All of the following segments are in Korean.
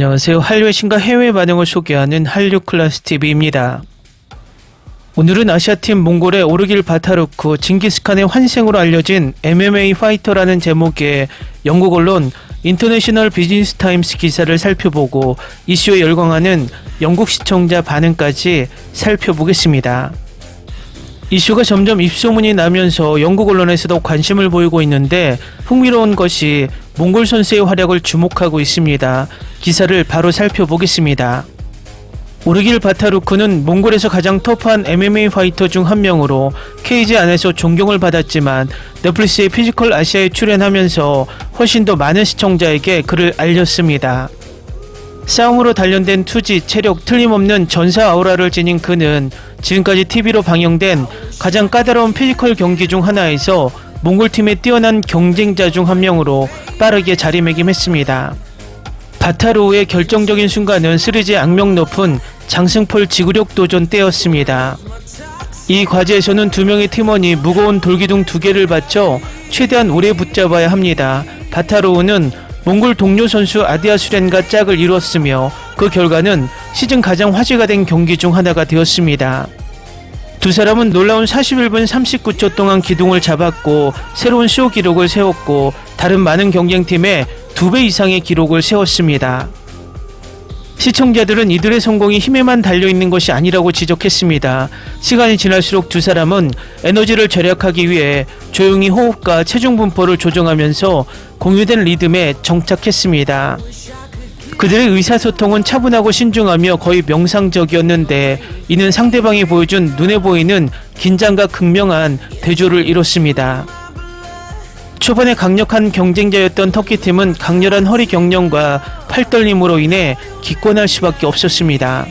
안녕하세요. 한류의 신과 해외 반응을 소개하는 한류클래스TV입니다. 오늘은 아시아팀 몽골의 오르길 바타루크, 징기스칸의 환생으로 알려진 MMA 파이터라는 제목의 영국 언론 인터내셔널 비즈니스 타임스 기사를 살펴보고 이슈에 열광하는 영국 시청자 반응까지 살펴보겠습니다. 이슈가 점점 입소문이 나면서 영국 언론에서도 관심을 보이고 있는데 흥미로운 것이 몽골 선수의 활약을 주목하고 있습니다. 기사를 바로 살펴보겠습니다. 오르길 바타루크는 몽골에서 가장 터프한 MMA 파이터 중 한 명으로 케이지 안에서 존경을 받았지만 넷플릭스의 피지컬 아시아에 출연하면서 훨씬 더 많은 시청자에게 그를 알렸습니다. 싸움으로 단련된 투지, 체력, 틀림없는 전사 아우라를 지닌 그는 지금까지 TV로 방영된 가장 까다로운 피지컬 경기 중 하나에서 몽골팀의 뛰어난 경쟁자 중 한 명으로 빠르게 자리매김했습니다. 바타루의 결정적인 순간은 시리즈의 악명 높은 장승폴 지구력 도전 때였습니다. 이 과제에서는 두 명의 팀원이 무거운 돌기둥 2개를 받쳐 최대한 오래 붙잡아야 합니다. 바타루는 몽골 동료 선수 아디아 수렌과 짝을 이뤘으며 그 결과는 시즌 가장 화제가 된 경기 중 하나가 되었습니다. 두 사람은 놀라운 41분 39초 동안 기둥을 잡았고 새로운 쇼 기록을 세웠고 다른 많은 경쟁팀의 2배 이상의 기록을 세웠습니다. 시청자들은 이들의 성공이 힘에만 달려있는 것이 아니라고 지적했습니다. 시간이 지날수록 두 사람은 에너지를 절약하기 위해 조용히 호흡과 체중 분포를 조정하면서 공유된 리듬에 정착했습니다. 그들의 의사소통은 차분하고 신중하며 거의 명상적이었는데 이는 상대방이 보여준 눈에 보이는 긴장과 극명한 대조를 이뤘습니다. 초반에 강력한 경쟁자였던 터키팀은 강렬한 허리 경련과 팔떨림으로 인해 기권할 수밖에 없었습니다.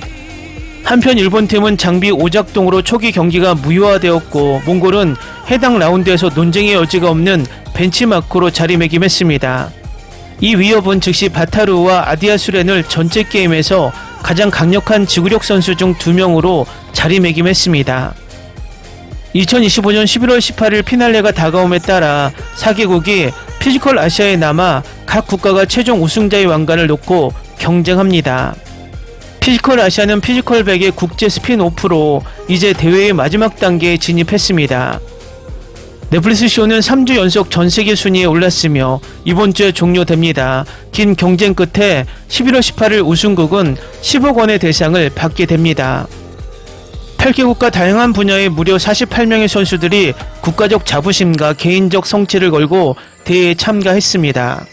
한편 일본팀은 장비 오작동으로 초기 경기가 무효화되었고 몽골은 해당 라운드에서 논쟁의 여지가 없는 벤치마크로 자리매김했습니다. 이 위협은 즉시 바타루와 아디아 수렌을 전체 게임에서 가장 강력한 지구력 선수 중 2명으로 자리매김했습니다. 2025년 11월 18일 피날레가 다가옴에 따라 4개국이 피지컬 아시아에 남아 각 국가가 최종 우승자의 왕관을 놓고 경쟁합니다. 피지컬 아시아는 피지컬 100의 국제 스핀오프로 이제 대회의 마지막 단계에 진입했습니다. 넷플릭스 쇼는 3주 연속 전세계 순위에 올랐으며 이번 주에 종료됩니다. 긴 경쟁 끝에 11월 18일 우승국은 10억 원의 대상을 받게 됩니다. 8개국과 다양한 분야의 무려 48명의 선수들이 국가적 자부심과 개인적 성취를 걸고 대회에 참가했습니다.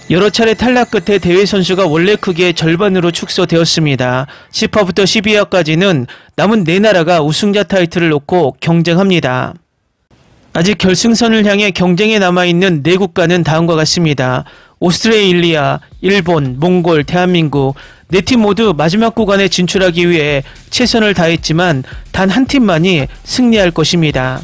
여러 차례 탈락 끝에 대회 선수가 원래 크기의 절반으로 축소되었습니다. 10화부터 12화까지는 남은 4나라가 우승자 타이틀을 놓고 경쟁합니다. 아직 결승선을 향해 경쟁에 남아있는 4국가는 다음과 같습니다. 오스트레일리아, 일본, 몽골, 대한민국 4팀 모두 마지막 구간에 진출하기 위해 최선을 다했지만 단 한 팀만이 승리할 것입니다.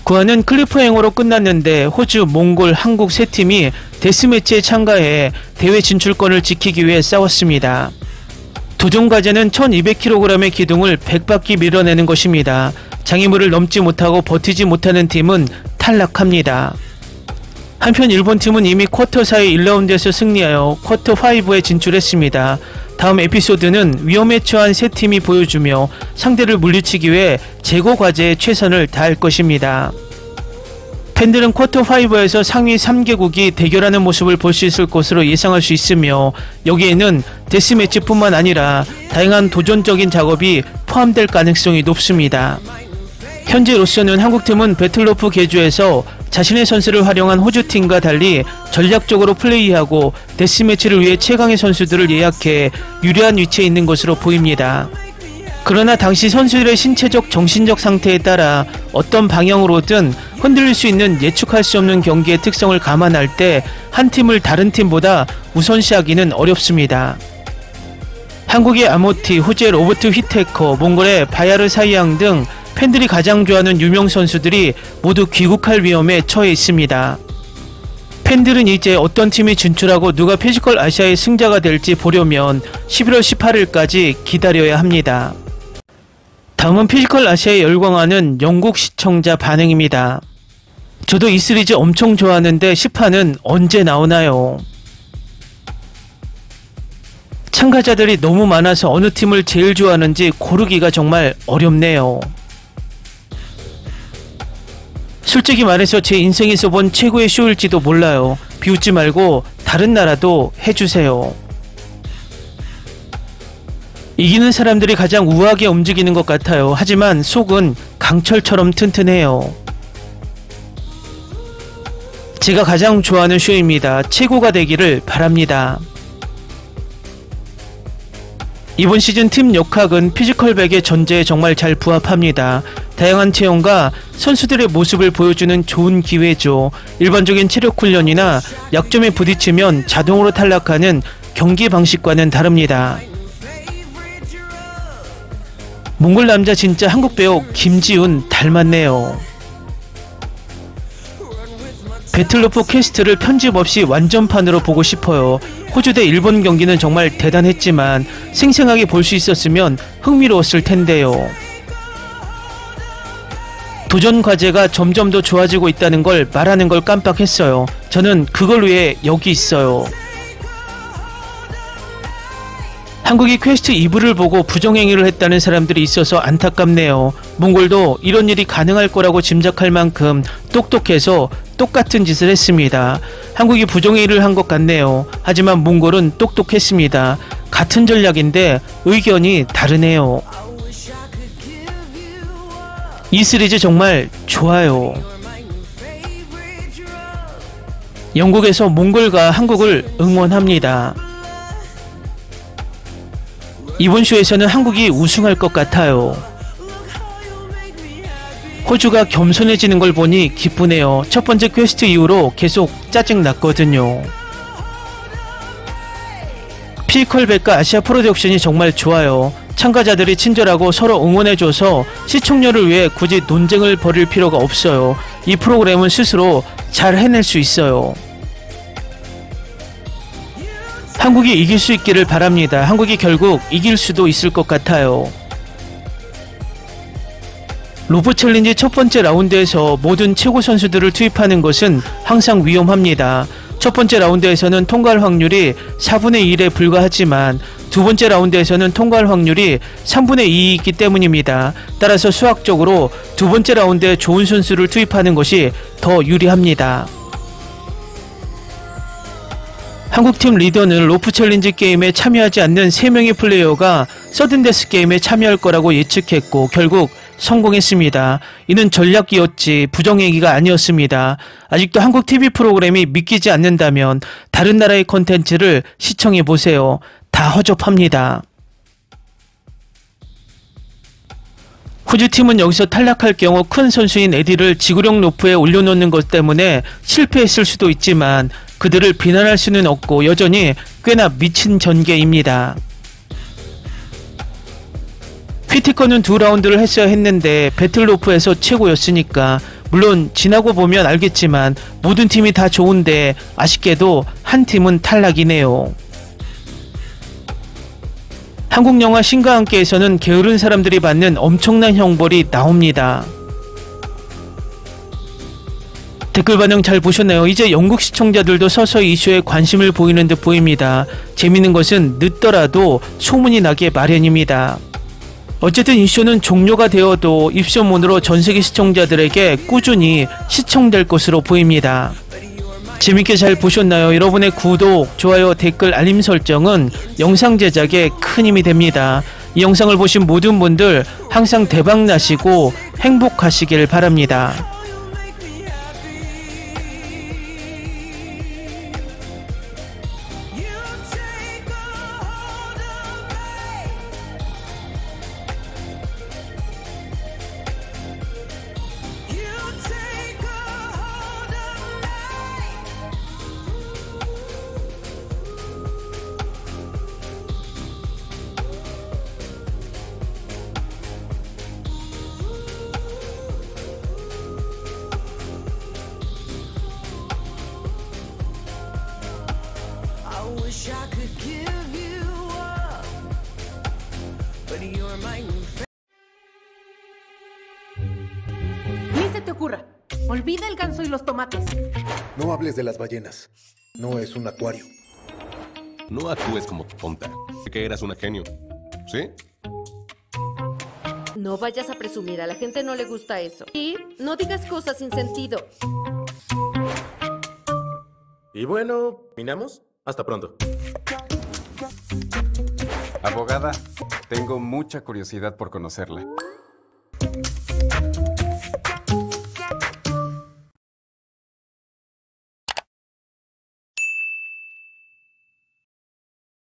구안은 클리프행어로 끝났는데 호주, 몽골, 한국 3팀이 데스매치에 참가해 대회 진출권을 지키기 위해 싸웠습니다. 도전 과제는 1200kg의 기둥을 100바퀴 밀어내는 것입니다. 장애물을 넘지 못하고 버티지 못하는 팀은 탈락합니다. 한편 일본팀은 이미 쿼터 사이 1라운드에서 승리하여 쿼터 5에 진출했습니다. 다음 에피소드는 위험에 처한 3팀이 보여주며 상대를 물리치기 위해 제거 과제에 최선을 다할 것입니다. 팬들은 쿼터 5에서 상위 3개국이 대결하는 모습을 볼 수 있을 것으로 예상할 수 있으며 여기에는 데스매치뿐만 아니라 다양한 도전적인 작업이 포함될 가능성이 높습니다. 현재로서는 한국팀은 배틀로프 계주에서 자신의 선수를 활용한 호주팀과 달리 전략적으로 플레이하고 데스매치를 위해 최강의 선수들을 예약해 유리한 위치에 있는 것으로 보입니다. 그러나 당시 선수들의 신체적 정신적 상태에 따라 어떤 방향으로든 흔들릴 수 있는 예측할 수 없는 경기의 특성을 감안할 때 한 팀을 다른 팀보다 우선시하기는 어렵습니다. 한국의 아모티, 호주의 로버트 휘테커, 몽골의 바야르 사이앙 등 팬들이 가장 좋아하는 유명 선수들이 모두 귀국할 위험에 처해 있습니다. 팬들은 이제 어떤 팀이 진출하고 누가 피지컬 아시아의 승자가 될지 보려면 11월 18일까지 기다려야 합니다. 다음은 피지컬 아시아에 열광하는 영국 시청자 반응입니다. 저도 이 시리즈 엄청 좋아하는데 10화는 언제 나오나요? 참가자들이 너무 많아서 어느 팀을 제일 좋아하는지 고르기가 정말 어렵네요. 솔직히 말해서 제 인생에서 본 최고의 쇼일지도 몰라요. 비웃지 말고 다른 나라도 해주세요. 이기는 사람들이 가장 우아하게 움직이는 것 같아요. 하지만 속은 강철처럼 튼튼해요. 제가 가장 좋아하는 쇼입니다. 최고가 되기를 바랍니다. 이번 시즌 팀 역학은 피지컬백의 전제에 정말 잘 부합합니다. 다양한 체형과 선수들의 모습을 보여주는 좋은 기회죠. 일반적인 체력 훈련이나 약점에 부딪히면 자동으로 탈락하는 경기 방식과는 다릅니다. 몽골 남자 진짜 한국 배우 김지훈 닮았네요. 배틀로프 퀘스트를 편집 없이 완전판으로 보고 싶어요. 호주 대 일본 경기는 정말 대단했지만 생생하게 볼 수 있었으면 흥미로웠을 텐데요. 도전 과제가 점점 더 좋아지고 있다는 걸 말하는 걸 깜빡했어요. 저는 그걸 위해 여기 있어요. 한국이 퀘스트 2부를 보고 부정행위를 했다는 사람들이 있어서 안타깝네요. 몽골도 이런 일이 가능할 거라고 짐작할 만큼 똑똑해서 똑같은 짓을 했습니다. 한국이 부정행위를 한 것 같네요. 하지만 몽골은 똑똑했습니다. 같은 전략인데 의견이 다르네요. 이 시리즈 정말 좋아요. 영국에서 몽골과 한국을 응원합니다. 이번 쇼에서는 한국이 우승할 것 같아요. 호주가 겸손해지는 걸 보니 기쁘네요. 첫 번째 퀘스트 이후로 계속 짜증났거든요. 피지컬백과 아시아 프로덕션이 정말 좋아요. 참가자들이 친절하고 서로 응원해줘서 시청률을 위해 굳이 논쟁을 벌일 필요가 없어요. 이 프로그램은 스스로 잘 해낼 수 있어요. 한국이 이길 수 있기를 바랍니다. 한국이 결국 이길 수도 있을 것 같아요. 로프 챌린지 첫 번째 라운드에서 모든 최고 선수들을 투입하는 것은 항상 위험합니다. 첫 번째 라운드에서는 통과할 확률이 4분의 1에 불과하지만 두 번째 라운드에서는 통과할 확률이 3분의 2이 있기 때문입니다. 따라서 수학적으로 두 번째 라운드에 좋은 선수를 투입하는 것이 더 유리합니다. 한국팀 리더는 로프 챌린지 게임에 참여하지 않는 3명의 플레이어가 서든데스 게임에 참여할 거라고 예측했고 결국 성공했습니다. 이는 전략이었지 부정행위가 아니었습니다. 아직도 한국 TV 프로그램이 믿기지 않는다면 다른 나라의 컨텐츠를 시청해보세요. 다 허접합니다. 호주팀은 여기서 탈락할 경우 큰 선수인 에디를 지구력 로프에 올려놓는 것 때문에 실패했을 수도 있지만 그들을 비난할 수는 없고 여전히 꽤나 미친 전개입니다. 휘티커는 2라운드를 했어야 했는데 배틀로프에서 최고였으니까 물론 지나고 보면 알겠지만 모든 팀이 다 좋은데 아쉽게도 한 팀은 탈락이네요. 한국 영화 신과 함께에서는 게으른 사람들이 받는 엄청난 형벌이 나옵니다. 댓글 반응 잘 보셨나요? 이제 영국 시청자들도 서서히 이슈에 관심을 보이는 듯 보입니다. 재밌는 것은 늦더라도 소문이 나게 마련입니다. 어쨌든 이 쇼는 종료가 되어도 입소문으로 전세계 시청자들에게 꾸준히 시청될 것으로 보입니다. 재밌게 잘 보셨나요? 여러분의 구독, 좋아요, 댓글, 알림 설정은 영상 제작에 큰 힘이 됩니다. 이 영상을 보신 모든 분들 항상 대박 나시고 행복하시길 바랍니다. Wish I could give you up, but you're my new friend. Ni se te ocurra. Olvida el ganso y los tomates. No hables de las ballenas. No es un acuario. No actúes como tonta. Sé que eras una genio. ¿Sí? No vayas a presumir, a la gente no le gusta eso. Y no digas cosas sin sentido. Y bueno, ¿terminamos? Hasta pronto. Abogada, tengo mucha curiosidad por conocerla.